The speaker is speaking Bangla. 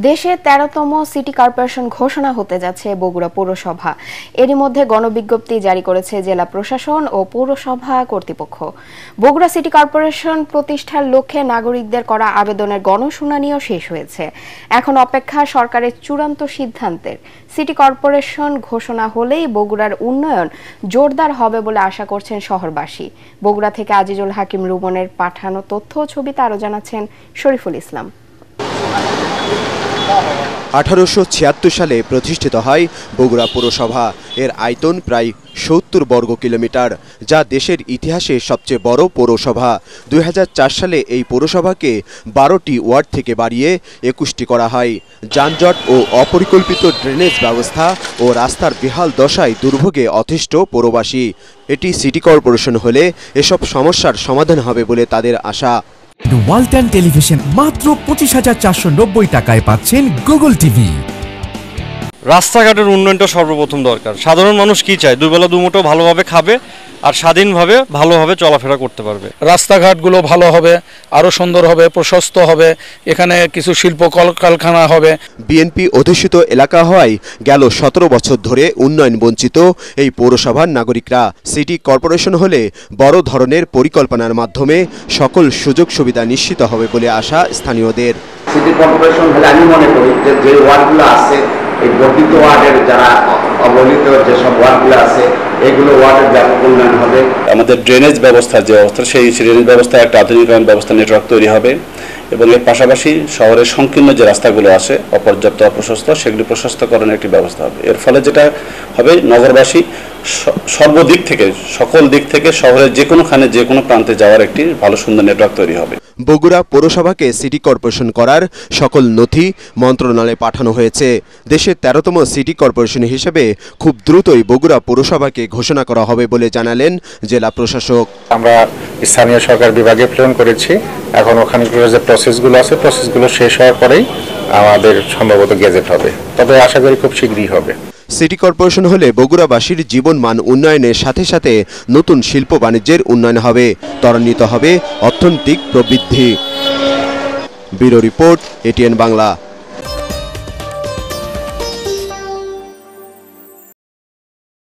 দেশে ১৩তম সিটি কর্পোরেশন ঘোষণা হতে যাচ্ছে বগুড়া পৌরসভা। এরই মধ্যে গণবিজ্ঞপ্তি জারি করেছে জেলা প্রশাসন ও পৌরসভা কর্তৃপক্ষ। বগুড়া সিটি কর্পোরেশন প্রতিষ্ঠার লক্ষ্যে নাগরিকদের করা আবেদনের গণশুনানিও শেষ হয়েছে। এখন অপেক্ষা সরকারের চূড়ান্ত সিদ্ধান্তের। সিটি কর্পোরেশন ঘোষণা হলেই বগুড়ার উন্নয়ন জোরদার হবে বলে আশা করছেন শহরবাসী। বগুড়া থেকে আজিজুল হাকিম রুমনের পাঠানো তথ্য ও ছবিতে আরও জানাচ্ছেন শরীফুল ইসলাম। 1876 সালে প্রতিষ্ঠিত হয় বগুড়া পৌরসভা। এর আয়তন প্রায় 70 বর্গ কিলোমিটার, যা দেশের ইতিহাসে সবচেয়ে বড় পৌরসভা। 2004 সালে এই পৌরসভাকে 12টি ওয়ার্ড থেকে বাড়িয়ে 21টি করা হয়। যানজট ও অপরিকল্পিত ড্রেনেজ ব্যবস্থা ও রাস্তার বেহাল দশায় দুর্ভোগে অতিষ্ঠ পৌরবাসী। এটি সিটি কর্পোরেশন হলে এসব সমস্যার সমাধান হবে বলে তাদের আশা। ওয়ালটন টেলিভিশন মাত্র 25,490 টাকায় পাচ্ছেন গুগল টিভি। রাস্তাঘাটের উন্নয়নটা সর্বপ্রথম দরকার। সাধারণ মানুষ কি চায়? দুবেলা দুমুঠো ভালোভাবে খাবে আর স্বাধীনভাবে ভালোভাবে চলাফেরা করতে পারবে। রাস্তাঘাটগুলো ভালো হবে, আরো সুন্দর হবে, প্রশস্ত হবে, এখানে কিছু শিল্প কলকারখানা হবে। বিএনপি অধ্যুষিত এলাকা হওয়ায় গেল 17 বছর ধরে উন্নয়ন বঞ্চিত এই পৌরসভার নাগরিকরা। সিটি কর্পোরেশন হলে বড় ধরনের পরিকল্পনার মাধ্যমে সকল সুযোগ সুবিধা নিশ্চিত হবে বলে আশা স্থানীয়দের। সিটি কর্পোরেশন হলে আমি মনে করি যে ওয়ার্ডগুলো আছে, এই বর্ধিত ওয়ার্ডের যারা অবহেলিত যেসব ওয়ার্ডগুলো আছে, এগুলো ওয়ার্ডের ব্যাপক উন্নয়ন হবে। আমাদের ড্রেনেজ ব্যবস্থা যে অবস্থা, সেই ড্রেনেজ ব্যবস্থা একটা আধুনিকায়ন ব্যবস্থা নেটওয়ার্ক তৈরি হবে এবং এর পাশাপাশি শহরের সংকীর্ণ যে রাস্তাগুলো আছে অপর্যাপ্ত অপ্রশস্ত, সেগুলি প্রশস্তকরণের একটি ব্যবস্থা হবে। এর ফলে যেটা হবে, নগরবাসী সর্বদিক থেকে সকল দিক থেকে শহরের যে কোনোখানে যে কোনো প্রান্তে যাওয়ার একটি ভালো সুন্দর নেটওয়ার্ক তৈরি হবে। বগুড়া পৌরসভাকে সিটি কর্পোরেশন করার সকল নথি মন্ত্রণালয়ে পাঠানো হয়েছে। দেশের 13তম সিটি কর্পোরেশন হিসেবে খুব দ্রুতই বগুড়া পৌরসভাকে ঘোষণা করা হবে বলে জানালেন জেলা প্রশাসক। আমরা স্থানীয় সরকার বিভাগে প্রেরণ করেছি। এখন ওখানকার যে প্রসেসগুলো আছে, প্রসেসগুলো শেষ হওয়ার পরেই আমাদের সম্ভবত গেজেট হবে, তবে আশা করি খুব শীঘ্রই হবে। সিটি কর্পোরেশন হলে বগুড়াবাসীর জীবনমান উন্নয়নের সাথে সাথে নতুন শিল্প বাণিজ্যের উন্নয়ন হবে, ত্বরান্বিত হবে অর্থনৈতিক প্রবৃদ্ধি। Bureau report, ATN Bangla.